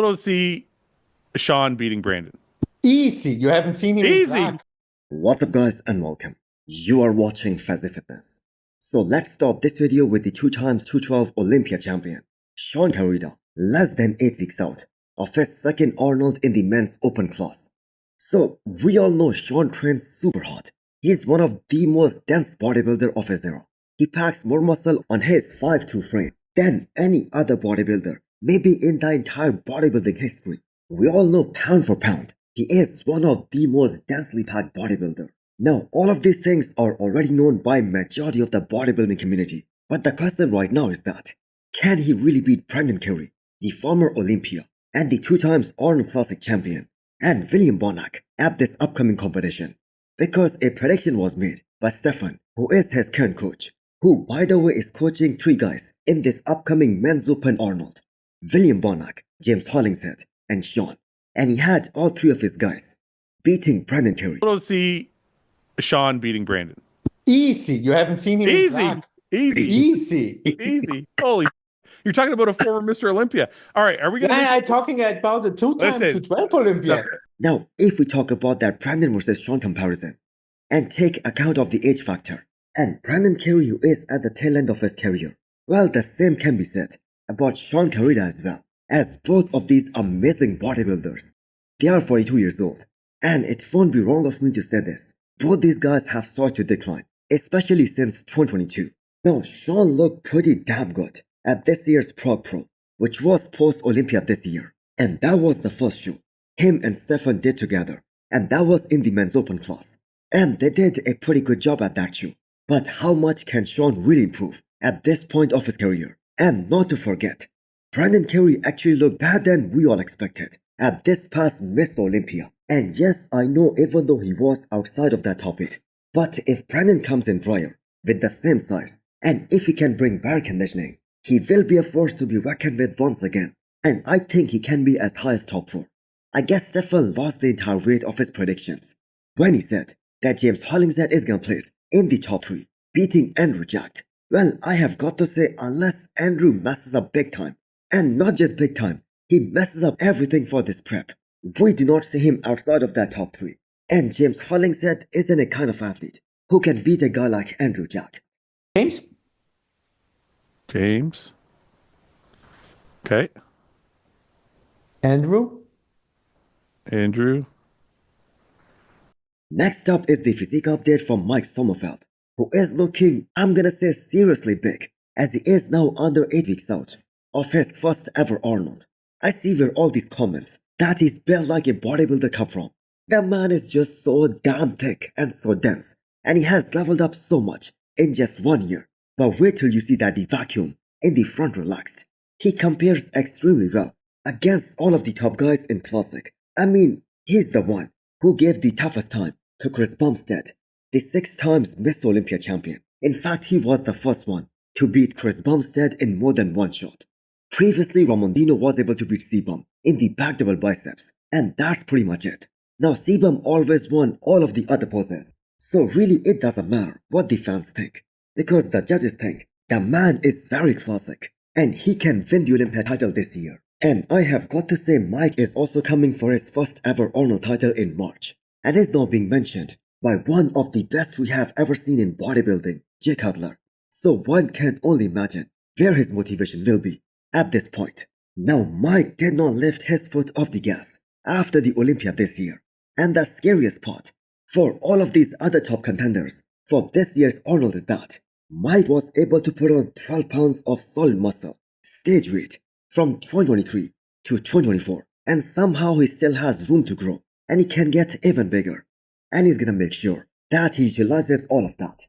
to see Shaun beating Brandon. Easy. You haven't seen him in Easy. track. What's up guys and welcome. You are watching Fazi Fitness. So let's start this video with the 2x212 Olympia champion, Shaun less than 8 weeks out of his second Arnold in the men's open class. So we all know Shaun trains super hard. He is one of the most dense bodybuilder of his era. He packs more muscle on his 5'2" frame than any other bodybuilder, maybe in the entire bodybuilding history. We all know pound for pound, he is one of the most densely packed bodybuilder. Now, all of these things are already known by majority of the bodybuilding community. But the question right now is that, can he really beat Brandon Keone, the former Olympia and the 2x Arnold Classic champion, and William Bonac at this upcoming competition? Because a prediction was made by Stefan, who is his current coach, who by the way is coaching 3 guys in this upcoming men's open Arnold: William Bonac, James Hollingshead, and Shaun. And he had all 3 of his guys beating Brandon Keone. To see Shaun beating Brandon. Easy. You haven't seen him in Easy. track. Easy. Easy. Easy. Holy. You're talking about a former Mr. Olympia. All right, are we going to I'm talking about the 2x212 Olympia. Now, if we talk about that Brandon versus Shaun comparison and take account of the age factor, and Brandon Keone who is at the tail end of his career, well, the same can be said about Shaun as well, as both of these amazing bodybuilders. They are 42 years old, and it won't be wrong of me to say this. Both these guys have started to decline, especially since 2022. Now, Shaun looked pretty damn good at this year's Prague Pro, which was post-Olympia this year. And that was the first show him and Stefan did together, and that was in the men's open class. And they did a pretty good job at that show. But how much can Shaun really improve at this point of his career? And not to forget, Brandon Keone actually looked better than we all expected at this past Miss Olympia. And yes, I know even though he was outside of that top 8, but if Brandon comes in drier, with the same size, and if he can bring better conditioning, he will be a force to be reckoned with once again. And I think he can be as high as top 4. I guess Stefan lost the entire weight of his predictions when he said that James Hollingshead is gonna place in the top 3, beating Andrew Jacked. Well, I have got to say, unless Andrew messes up big time, and not just big time, he messes up everything for this prep, we do not see him outside of that top 3. And James Hollingshead isn't a kind of athlete who can beat a guy like Andrew Jacked. James. Okay. Andrew. Next up is the physique update from Mike Sommerfeld, who is looking, I'm gonna say, seriously big, as he is now under 8 weeks out of his first ever Arnold. I see where all these comments that he's built like a bodybuilder come from. The man is just so damn thick and so dense, and he has leveled up so much in just 1 year. But wait till you see that the vacuum in the front relaxed. He compares extremely well against all of the top guys in Classic. I mean, he's the one who gave the toughest time to Chris Bumstead, the 6 times Miss Olympia champion. In fact, he was the first one to beat Chris Bumstead in more than 1 shot. Previously, Ramondino was able to beat Sebum in the back double biceps, and that's pretty much it. Now, Sebum always won all of the other poses, so really it doesn't matter what the fans think, because the judges think the man is very classic, and he can win the Olympia title this year. And I have got to say, Mike is also coming for his first ever Arnold title in March, and is now being mentioned by one of the best we have ever seen in bodybuilding, Jay Cutler. So one can only imagine where his motivation will be at this point. Now, Mike did not lift his foot off the gas after the Olympia this year. And the scariest part for all of these other top contenders for this year's Arnold is that Mike was able to put on 12 pounds of solid muscle, stage weight, from 2023 to 2024. And somehow he still has room to grow, and he can get even bigger. And he's gonna make sure that he utilizes all of that.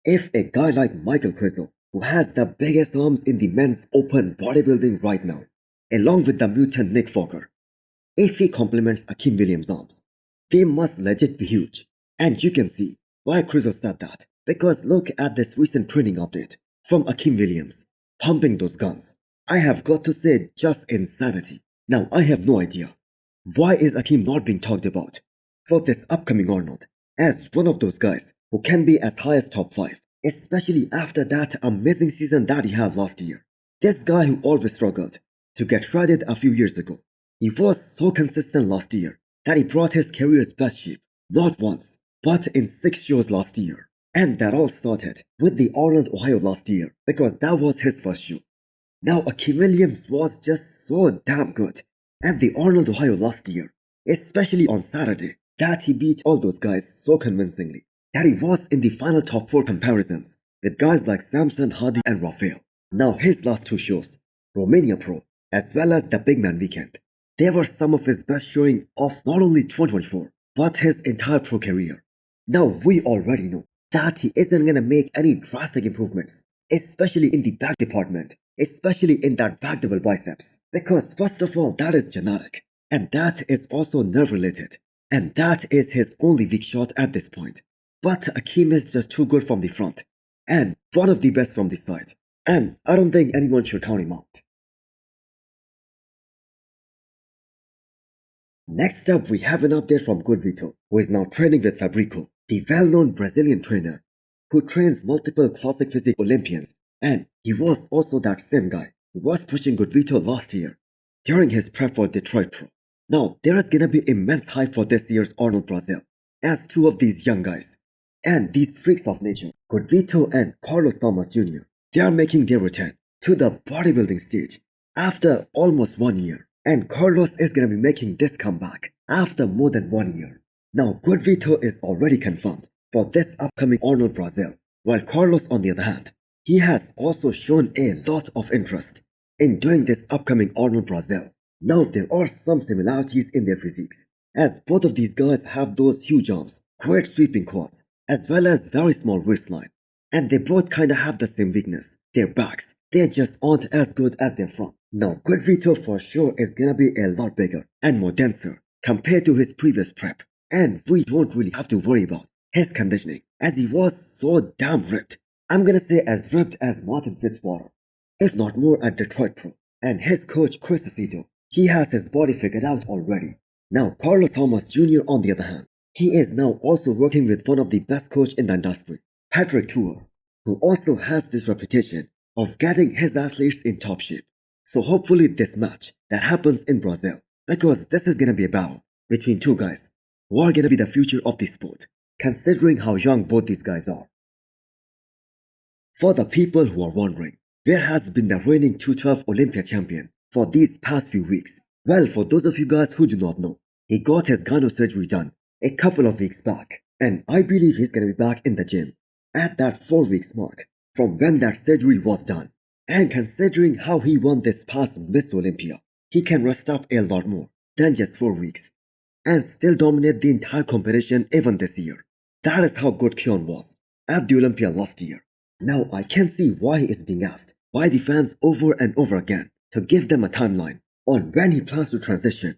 If a guy like Michael Crizzle, who has the biggest arms in the men's open bodybuilding right now, along with the mutant Nick Fokker, if he complements Akim Williams' arms, they must legit be huge. And you can see why Crizzle said that, because look at this recent training update from Akim Williams, pumping those guns. I have got to say, just insanity. Now, I have no idea, why is Akim not being talked about for this upcoming Arnold as one of those guys who can be as high as top 5, especially after that amazing season that he had last year. This guy who always struggled to get shredded a few years ago. He was so consistent last year that he brought his career's best shape, not once, but in 6 shows last year. And that all started with the Arnold, Ohio last year, because that was his first show. Now Akim Williams was just so damn good at the Arnold, Ohio last year, especially on Saturday, that he beat all those guys so convincingly that he was in the final top 4 comparisons with guys like Samson, Hardy and Raphael. Now his last 2 shows, Romania Pro as well as the Big Man Weekend, they were some of his best showing of not only 2024 but his entire pro career. Now we already know that he isn't gonna make any drastic improvements, especially in the back department, especially in that back double biceps, because first of all that is genetic, and that is also nerve related, and that is his only weak shot at this point. But Akim is just too good from the front, and one of the best from the side, and I don't think anyone should count him out. Next up, we have an update from Good Vito, who is now training with Fabrico, the well-known Brazilian trainer who trains multiple classic physique Olympians, and he was also that same guy who was pushing Good Vito last year during his prep for Detroit Pro. Now, there is gonna be immense hype for this year's Arnold Brazil, as 2 of these young guys and these freaks of nature, Good Vito and Carlos Thomas Jr., they are making their return to the bodybuilding stage after almost 1 year. And Carlos is gonna be making this comeback after more than 1 year. Now, Good Vito is already confirmed for this upcoming Arnold Brazil, while Carlos, on the other hand, he has also shown a lot of interest in doing this upcoming Arnold Brazil. Now, there are some similarities in their physiques, as both of these guys have those huge arms, great sweeping quads, as well as very small waistline. And they both kinda have the same weakness, their backs. They just aren't as good as their front. Now, Good Vito for sure is gonna be a lot bigger and more denser compared to his previous prep. And we don't really have to worry about his conditioning, as he was so damn ripped. I'm gonna say as ripped as Martin Fitzwater, if not more at Detroit Pro. And his coach Chris Aceto, he has his body figured out already. Now, Carlos Thomas Jr. on the other hand, he is now also working with one of the best coach in the industry, Patrick Tuor, who also has this reputation of getting his athletes in top shape. So hopefully this match that happens in Brazil, because this is gonna be a battle between 2 guys who are gonna be the future of the sport, considering how young both these guys are. For the people who are wondering, where has been the reigning 212 Olympia champion for these past few weeks? Well, for those of you guys who do not know, he got his gyno surgery done a couple of weeks back, and I believe he's gonna be back in the gym at that 4 weeks mark from when that surgery was done. And considering how he won this past Miss Olympia, he can rest up a lot more than just 4 weeks and still dominate the entire competition even this year. That is how good Keone was at the Olympia last year. Now I can see why he is being asked by the fans over and over again to give them a timeline on when he plans to transition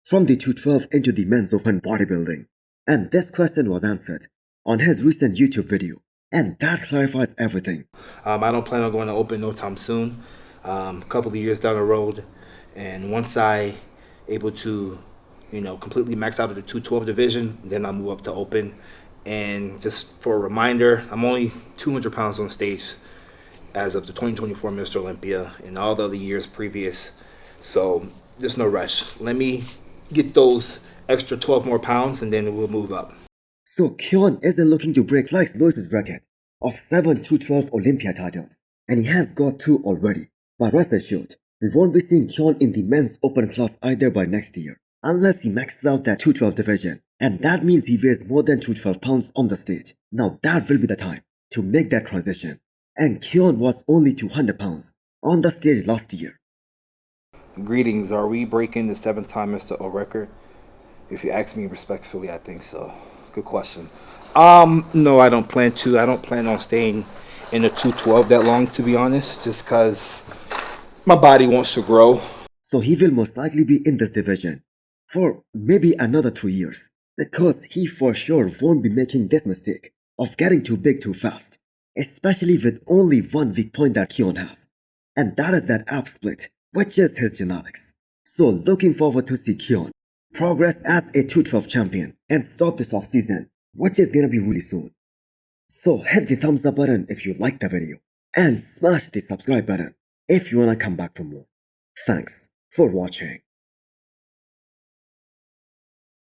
from the 212 into the men's open bodybuilding. And this question was answered on his recent YouTube video, and that clarifies everything. I don't plan on going to open no time soon. A couple of years down the road, and once I able to, completely max out of the 212 division, then I'll move up to open. And just for a reminder, I'm only 200 pounds on stage as of the 2024 Mr. Olympia and all the other years previous. So there's no rush. Let me get those extra 12 more pounds and then we'll move up. So Keone isn't looking to break Lex Lewis's record of 7 212 Olympia titles, and he has got 2 already. But rest assured, we won't be seeing Keone in the men's open class either by next year, unless he maxes out that 212 division, and that means he weighs more than 212 pounds on the stage. Now that will be the time to make that transition, and Keone was only 200 pounds on the stage last year. Greetings, are we breaking the 7-time Mr. O record? If you ask me respectfully, I think so. Good question. No, I don't plan to. I don't plan on staying in the 212 that long, to be honest, just because my body wants to grow. So he will most likely be in this division for maybe another 2 years, because he for sure won't be making this mistake of getting too big too fast, especially with only one weak point that Keone has, and that is that ab split, which is his genetics. So looking forward to see Keone progress as a 212 champion and start this off season, which is gonna be really soon. So hit the thumbs up button if you liked the video and smash the subscribe button if you wanna come back for more. Thanks for watching.